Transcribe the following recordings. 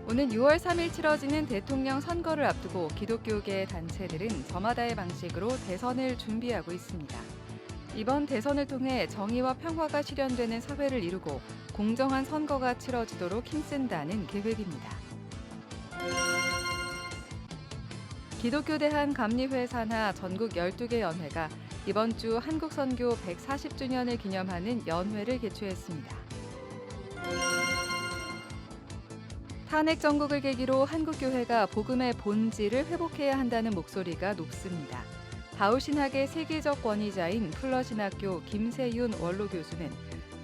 오는 6월 3일 치러지는 대통령 선거를 앞두고 기독교계 단체들은 저마다의 방식으로 대선을 준비하고 있습니다. 이번 대선을 통해 정의와 평화가 실현되는 사회를 이루고 공정한 선거가 치러지도록 힘쓴다는 계획입니다. 기독교 대한감리회 산하 전국 12개 연회가 이번 주 한국선교 140주년을 기념하는 연회를 개최했습니다. 탄핵 정국을 계기로 한국교회가 복음의 본질을 회복해야 한다는 목소리가 높습니다. 바울신학의 세계적 권위자인 플러신학교 김세윤 원로교수는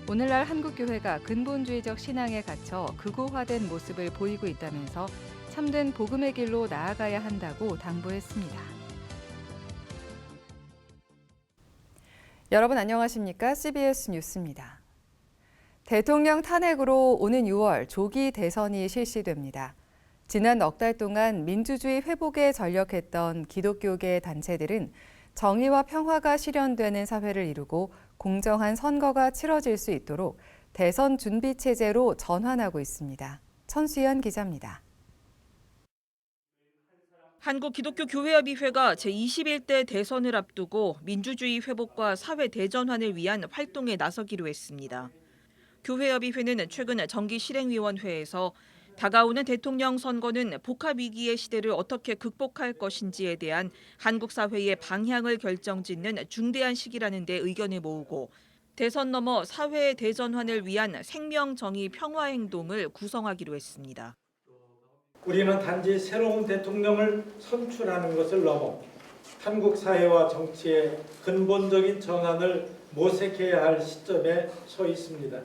오늘날 한국교회가 근본주의적 신앙에 갇혀 극우화된 모습을 보이고 있다면서 참된 복음의 길로 나아가야 한다고 당부했습니다. 여러분 안녕하십니까? CBS 뉴스입니다. 대통령 탄핵으로 오는 6월 조기 대선이 실시됩니다. 지난 넉 달 동안 민주주의 회복에 전력했던 기독교계 단체들은 정의와 평화가 실현되는 사회를 이루고 공정한 선거가 치러질 수 있도록 대선 준비 체제로 전환하고 있습니다. 천수연 기자입니다. 한국기독교교회협의회가 제21대 대선을 앞두고 민주주의 회복과 사회 대전환을 위한 활동에 나서기로 했습니다. 교회협의회는 최근 정기실행위원회에서 다가오는 대통령 선거는 복합위기의 시대를 어떻게 극복할 것인지에 대한 한국 사회의 방향을 결정짓는 중대한 시기라는 데 의견을 모으고 대선 넘어 사회의 대전환을 위한 생명정의 평화행동을 구성하기로 했습니다. 우리는 단지 새로운 대통령을 선출하는 것을 넘어 한국 사회와 정치의 근본적인 전환을 모색해야 할 시점에 서 있습니다.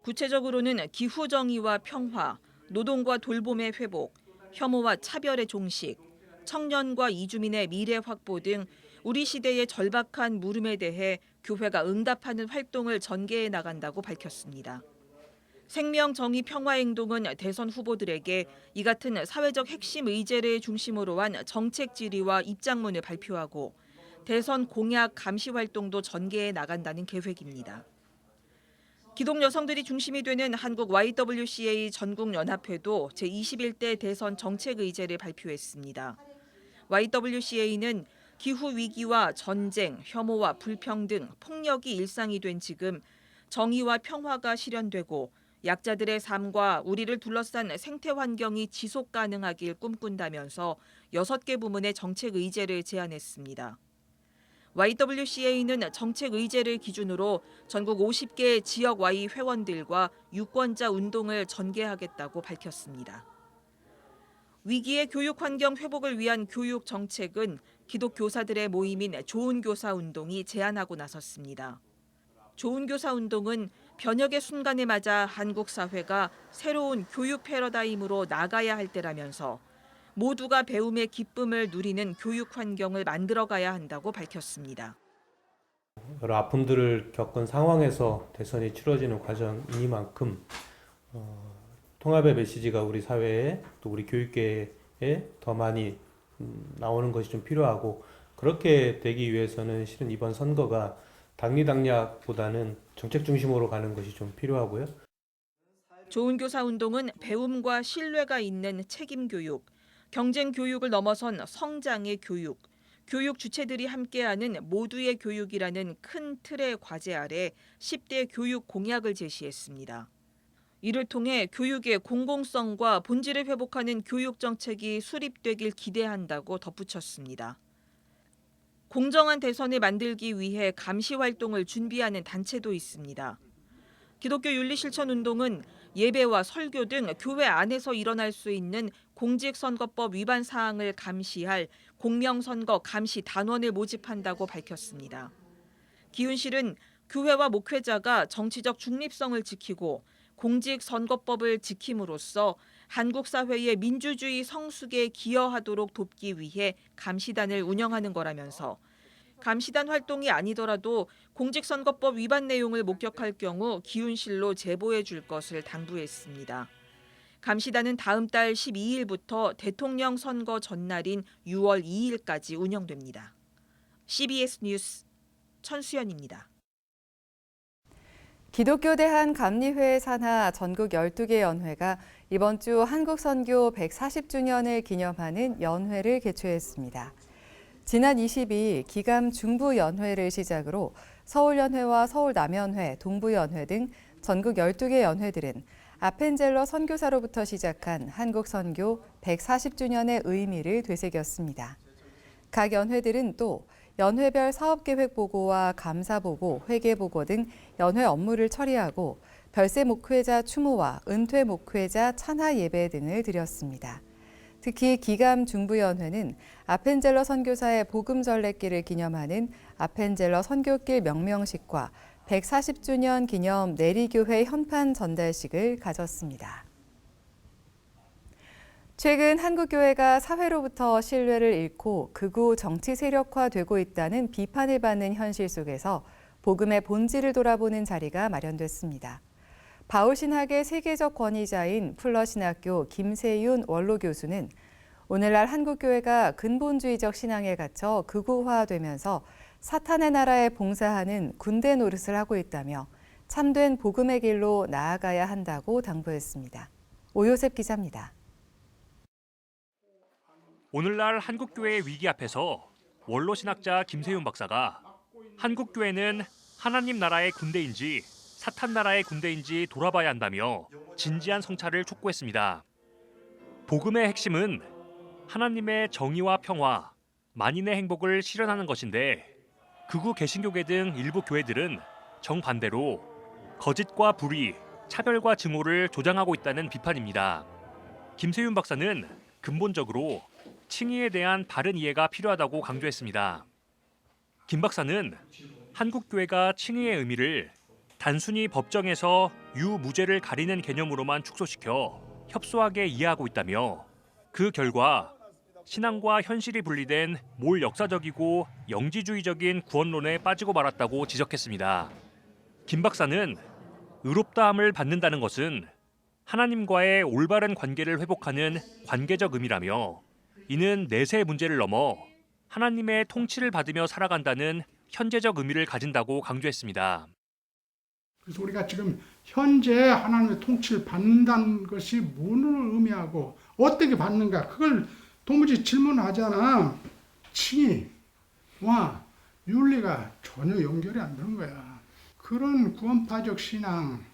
구체적으로는 기후정의와 평화, 노동과 돌봄의 회복, 혐오와 차별의 종식, 청년과 이주민의 미래 확보 등 우리 시대의 절박한 물음에 대해 교회가 응답하는 활동을 전개해 나간다고 밝혔습니다. 생명정의 평화행동은 대선 후보들에게 이 같은 사회적 핵심 의제를 중심으로 한 정책 질의와 입장문을 발표하고 대선 공약 감시 활동도 전개해 나간다는 계획입니다. 기독 여성들이 중심이 되는 한국 YWCA 전국연합회도 제21대 대선 정책 의제를 발표했습니다. YWCA는 기후위기와 전쟁, 혐오와 불평등, 폭력이 일상이 된 지금 정의와 평화가 실현되고 약자들의 삶과 우리를 둘러싼 생태 환경이 지속 가능하길 꿈꾼다면서 6개 부문의 정책 의제를 제안했습니다. YWCA는 정책 의제를 기준으로 전국 50개 지역 Y 회원들과 유권자 운동을 전개하겠다고 밝혔습니다. 위기의 교육 환경 회복을 위한 교육 정책은 기독 교사들의 모임인 좋은 교사 운동이 제안하고 나섰습니다. 좋은 교사 운동은 변혁의 순간에 맞아 한국 사회가 새로운 교육 패러다임으로 나가야 할 때라면서 모두가 배움의 기쁨을 누리는 교육 환경을 만들어가야 한다고 밝혔습니다. 여러 아픔들을 겪은 상황에서 대선이 치러지는 과정이니만큼 통합의 메시지가 우리 사회에 또 우리 교육계에 더 많이 나오는 것이 좀 필요하고 그렇게 되기 위해서는 실은 이번 선거가 당리당략보다는 정책 중심으로 가는 것이 좀 필요하고요. 좋은 교사 운동은 배움과 신뢰가 있는 책임 교육, 경쟁 교육을 넘어선 성장의 교육, 교육 주체들이 함께하는 모두의 교육이라는 큰 틀의 과제 아래 10대 교육 공약을 제시했습니다. 이를 통해 교육의 공공성과 본질을 회복하는 교육 정책이 수립되길 기대한다고 덧붙였습니다. 공정한 대선을 만들기 위해 감시 활동을 준비하는 단체도 있습니다. 기독교 윤리실천운동은 예배와 설교 등 교회 안에서 일어날 수 있는 공직선거법 위반 사항을 감시할 공명선거 감시 단원을 모집한다고 밝혔습니다. 기윤실은 교회와 목회자가 정치적 중립성을 지키고 공직선거법을 지킴으로써 한국 사회의 민주주의 성숙에 기여하도록 돕기 위해 감시단을 운영하는 거라면서 감시단 활동이 아니더라도 공직선거법 위반 내용을 목격할 경우 기윤실로 제보해 줄 것을 당부했습니다. 감시단은 다음 달 12일부터 대통령 선거 전날인 6월 2일까지 운영됩니다. CBS 뉴스 천수연입니다. 기독교 대한감리회 산하 전국 12개 연회가 이번 주 한국선교 140주년을 기념하는 연회를 개최했습니다. 지난 22일 기감 중부연회를 시작으로 서울연회와 서울남연회, 동부연회 등 전국 12개 연회들은 아펜젤러 선교사로부터 시작한 한국선교 140주년의 의미를 되새겼습니다. 각 연회들은 또 연회별 사업계획 보고와 감사 보고, 회계 보고 등 연회 업무를 처리하고 별세 목회자 추모와 은퇴 목회자 찬하 예배 등을 드렸습니다. 특히 기감 중부연회는 아펜젤러 선교사의 복음 전래길을 기념하는 아펜젤러 선교길 명명식과 140주년 기념 내리교회 현판 전달식을 가졌습니다. 최근 한국교회가 사회로부터 신뢰를 잃고 극우 정치 세력화되고 있다는 비판을 받는 현실 속에서 복음의 본질을 돌아보는 자리가 마련됐습니다. 바울신학의 세계적 권위자인 풀러신학교 김세윤 원로 교수는 오늘날 한국교회가 근본주의적 신앙에 갇혀 극우화되면서 사탄의 나라에 봉사하는 군대 노릇을 하고 있다며 참된 복음의 길로 나아가야 한다고 당부했습니다. 오요셉 기자입니다. 오늘날 한국교회의 위기 앞에서 원로 신학자 김세윤 박사가 한국교회는 하나님 나라의 군대인지 사탄 나라의 군대인지 돌아봐야 한다며 진지한 성찰을 촉구했습니다. 복음의 핵심은 하나님의 정의와 평화, 만인의 행복을 실현하는 것인데 극우 개신교계 등 일부 교회들은 정반대로 거짓과 불의, 차별과 증오를 조장하고 있다는 비판입니다. 김세윤 박사는 근본적으로 칭의에 대한 바른 이해가 필요하다고 강조했습니다. 김 박사는 한국교회가 칭의의 의미를 단순히 법정에서 유무죄를 가리는 개념으로만 축소시켜 협소하게 이해하고 있다며 그 결과 신앙과 현실이 분리된 몰 역사적이고 영지주의적인 구원론에 빠지고 말았다고 지적했습니다. 김 박사는 의롭다함을 받는다는 것은 하나님과의 올바른 관계를 회복하는 관계적 의미라며 이는 내세 문제를 넘어 하나님의 통치를 받으며 살아간다는 현재적 의미를 가진다고 강조했습니다. 그래서 우리가 지금 현재 하나님의 통치를 받는다는 것이 뭐를 의미하고 어떻게 받는가 그걸 도무지 질문하잖아. 칭의와 윤리가 전혀 연결이 안 되는 거야. 그런 구원파적 신앙,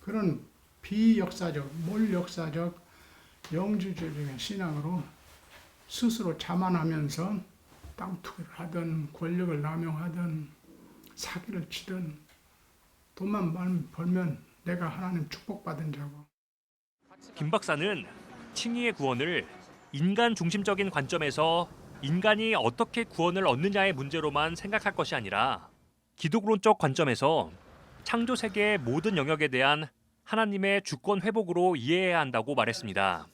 그런 비역사적, 몰역사적, 영지주의적인 신앙으로 스스로 자만하면서 땅 투기를 하든 권력을 남용하든 사기를 치든 돈만 벌면 내가 하나님 축복받은 자고. 김 박사는 칭의의 구원을 인간 중심적인 관점에서 인간이 어떻게 구원을 얻느냐의 문제로만 생각할 것이 아니라 기독론적 관점에서 창조 세계의 모든 영역에 대한 하나님의 주권 회복으로 이해해야 한다고 말했습니다.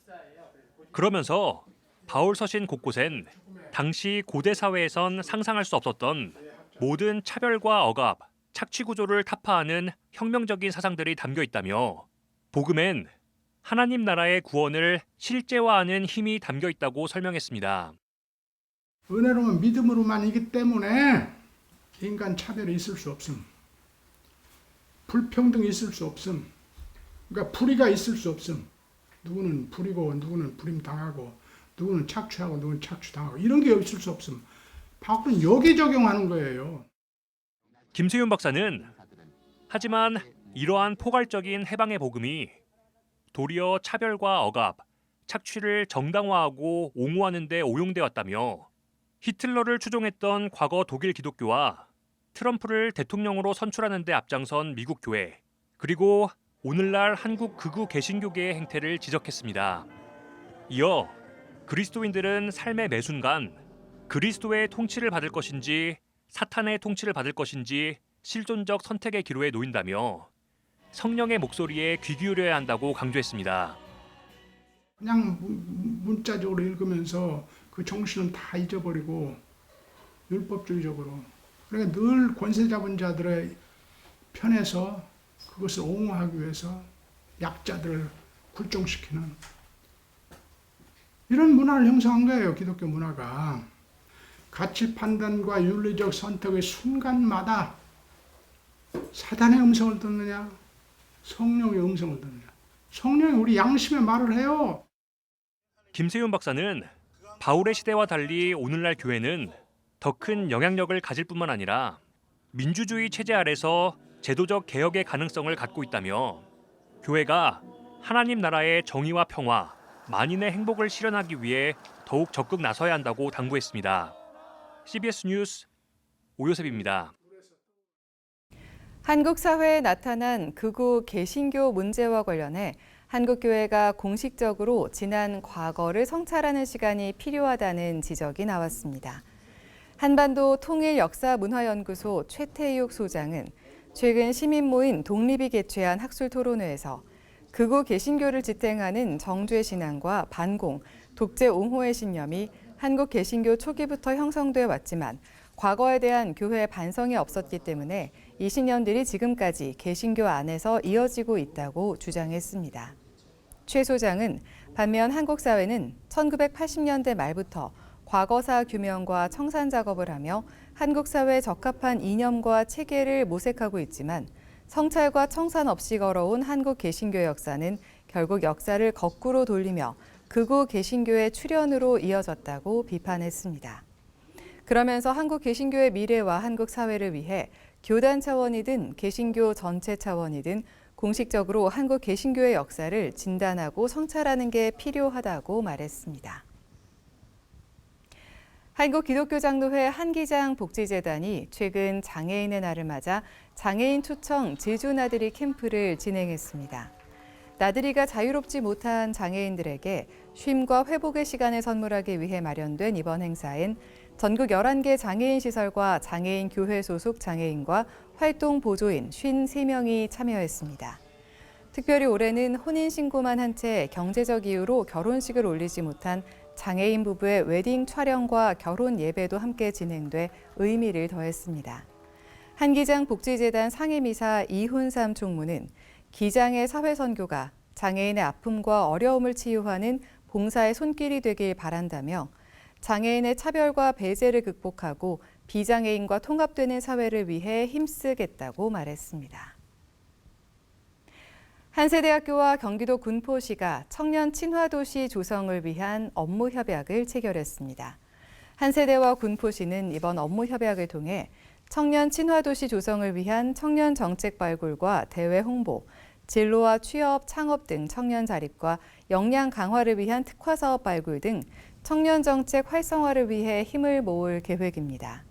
그러면서 바울 서신 곳곳엔 당시 고대 사회에선 상상할 수 없었던 모든 차별과 억압, 착취 구조를 타파하는 혁명적인 사상들이 담겨 있다며 복음엔 하나님 나라의 구원을 실제화하는 힘이 담겨 있다고 설명했습니다. 은혜로운 믿음으로만이기 때문에 인간 차별이 있을 수 없음. 불평등이 있을 수 없음. 그러니까 불의가 있을 수 없음. 누구는 불이고 누구는 불임당하고 누구는 착취하고 누구는 착취당하고 이런 게 있을 수 없음. 바울은 여기 적용하는 거예요. 김세윤 박사는 하지만 이러한 포괄적인 해방의 복음이 도리어 차별과 억압, 착취를 정당화하고 옹호하는 데 오용돼 왔다며 히틀러를 추종했던 과거 독일 기독교와 트럼프를 대통령으로 선출하는 데 앞장선 미국 교회, 그리고 오늘날 한국 극우 개신교계의 행태를 지적했습니다. 이어 그리스도인들은 삶의 매 순간 그리스도의 통치를 받을 것인지 사탄의 통치를 받을 것인지 실존적 선택의 기로에 놓인다며 성령의 목소리에 귀 기울여야 한다고 강조했습니다. 그냥 문자적으로 읽으면서 그 정신은 다 잊어버리고 율법주의적으로 그러니까 늘 권세 잡은 자들의 편에서 그것을 옹호하기 위해서 약자들을 굴종시키는 이런 문화를 형성한 거예요. 기독교 문화가. 가치 판단과 윤리적 선택의 순간마다 사단의 음성을 듣느냐? 성령의 음성을 듣느냐? 성령이 우리 양심의 말을 해요. 김세윤 박사는 바울의 시대와 달리 오늘날 교회는 더 큰 영향력을 가질 뿐만 아니라 민주주의 체제 아래서 제도적 개혁의 가능성을 갖고 있다며 교회가 하나님 나라의 정의와 평화, 만인의 행복을 실현하기 위해 더욱 적극 나서야 한다고 당부했습니다. CBS 뉴스 오요셉입니다. 한국 사회에 나타난 극우 개신교 문제와 관련해 한국교회가 공식적으로 지난 과거를 성찰하는 시간이 필요하다는 지적이 나왔습니다. 한반도 통일역사문화연구소 최태육 소장은 최근 시민모임 독립이 개최한 학술토론회에서 극우 개신교를 지탱하는 정죄 신앙과 반공, 독재 옹호의 신념이 한국 개신교 초기부터 형성돼 왔지만 과거에 대한 교회의 반성이 없었기 때문에 이 신념들이 지금까지 개신교 안에서 이어지고 있다고 주장했습니다. 최 소장은 반면 한국 사회는 1980년대 말부터 과거사 규명과 청산 작업을 하며 한국 사회에 적합한 이념과 체계를 모색하고 있지만 성찰과 청산 없이 걸어온 한국 개신교 역사는 결국 역사를 거꾸로 돌리며 극우 개신교의 출현으로 이어졌다고 비판했습니다. 그러면서 한국 개신교의 미래와 한국 사회를 위해 교단 차원이든 개신교 전체 차원이든 공식적으로 한국 개신교의 역사를 진단하고 성찰하는 게 필요하다고 말했습니다. 한국기독교장로회 한기장 복지재단이 최근 장애인의 날을 맞아 장애인 초청 제주 나들이 캠프를 진행했습니다. 나들이가 자유롭지 못한 장애인들에게 쉼과 회복의 시간을 선물하기 위해 마련된 이번 행사엔 전국 11개 장애인 시설과 장애인 교회 소속 장애인과 활동 보조인 53명이 참여했습니다. 특별히 올해는 혼인신고만 한 채 경제적 이유로 결혼식을 올리지 못한 장애인 부부의 웨딩 촬영과 결혼 예배도 함께 진행돼 의미를 더했습니다. 한기장 복지재단 상임이사 이훈삼 총무는 기장의 사회선교가 장애인의 아픔과 어려움을 치유하는 봉사의 손길이 되길 바란다며 장애인의 차별과 배제를 극복하고 비장애인과 통합되는 사회를 위해 힘쓰겠다고 말했습니다. 한세대학교와 경기도 군포시가 청년 친화도시 조성을 위한 업무 협약을 체결했습니다. 한세대와 군포시는 이번 업무 협약을 통해 청년 친화도시 조성을 위한 청년 정책 발굴과 대외 홍보, 진로와 취업, 창업 등 청년 자립과 역량 강화를 위한 특화 사업 발굴 등 청년 정책 활성화를 위해 힘을 모을 계획입니다.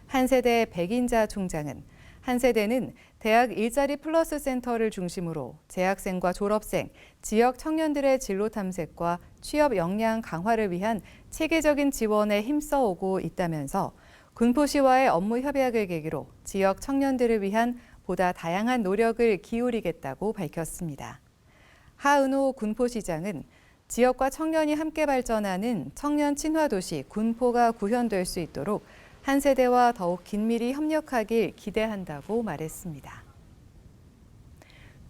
한세대 백인자 총장은 한세대는 대학 일자리 플러스 센터를 중심으로 재학생과 졸업생, 지역 청년들의 진로 탐색과 취업 역량 강화를 위한 체계적인 지원에 힘써오고 있다면서 군포시와의 업무 협약을 계기로 지역 청년들을 위한 보다 다양한 노력을 기울이겠다고 밝혔습니다. 하은호 군포시장은 지역과 청년이 함께 발전하는 청년 친화도시 군포가 구현될 수 있도록 한세대와 더욱 긴밀히 협력하길 기대한다고 말했습니다.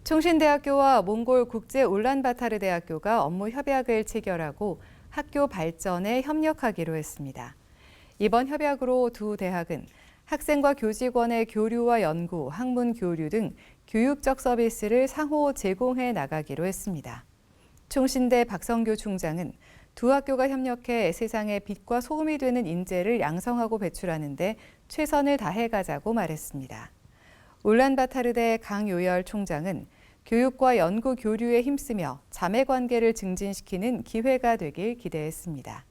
충신대학교와 몽골 국제 울란바타르 대학교가 업무 협약을 체결하고 학교 발전에 협력하기로 했습니다. 이번 협약으로 두 대학은 학생과 교직원의 교류와 연구, 학문 교류 등 교육적 서비스를 상호 제공해 나가기로 했습니다. 충신대 박성규 총장은 두 학교가 협력해 세상에 빛과 소음이 되는 인재를 양성하고 배출하는 데 최선을 다해가자고 말했습니다. 울란바타르대 강요열 총장은 교육과 연구 교류에 힘쓰며 자매관계를 증진시키는 기회가 되길 기대했습니다.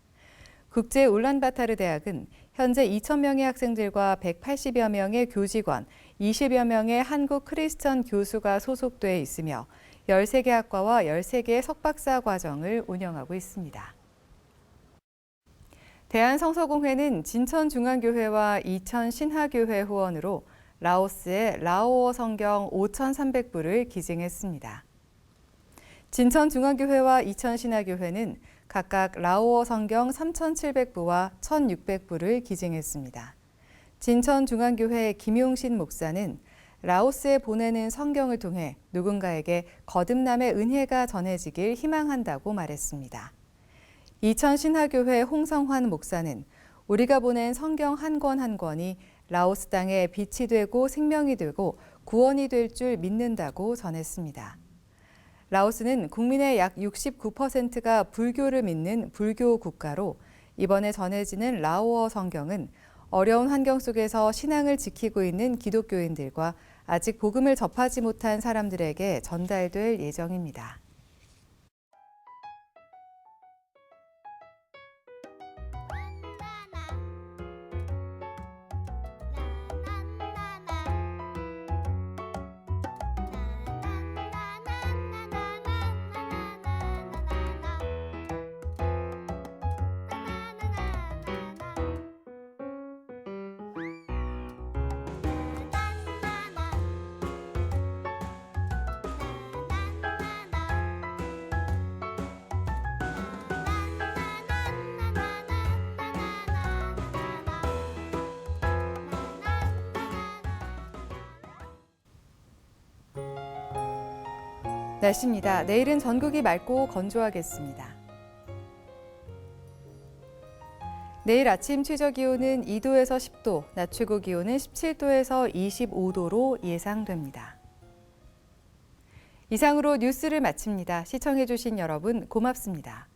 국제 울란바타르 대학은 현재 2,000명의 학생들과 180여 명의 교직원, 20여 명의 한국 크리스천 교수가 소속돼 있으며 13개 학과와 13개의 석박사 과정을 운영하고 있습니다. 대한성서공회는 진천중앙교회와 이천신화교회 후원으로 라오스의 라오어 성경 5,300부를 기증했습니다. 진천중앙교회와 이천신화교회는 각각 라오어 성경 3,700부와 1,600부를 기증했습니다. 진천중앙교회 김용신 목사는 라오스에 보내는 성경을 통해 누군가에게 거듭남의 은혜가 전해지길 희망한다고 말했습니다. 이천신화교회 홍성환 목사는 우리가 보낸 성경 한 권 한 권이 라오스 땅에 빛이 되고 생명이 되고 구원이 될 줄 믿는다고 전했습니다. 라오스는 국민의 약 69%가 불교를 믿는 불교 국가로 이번에 전해지는 라오어 성경은 어려운 환경 속에서 신앙을 지키고 있는 기독교인들과 아직 복음을 접하지 못한 사람들에게 전달될 예정입니다. 날씨입니다. 내일은 전국이 맑고 건조하겠습니다. 내일 아침 최저 기온은 2도에서 10도, 낮 최고 기온은 17도에서 25도로 예상됩니다. 이상으로 뉴스를 마칩니다. 시청해주신 여러분 고맙습니다.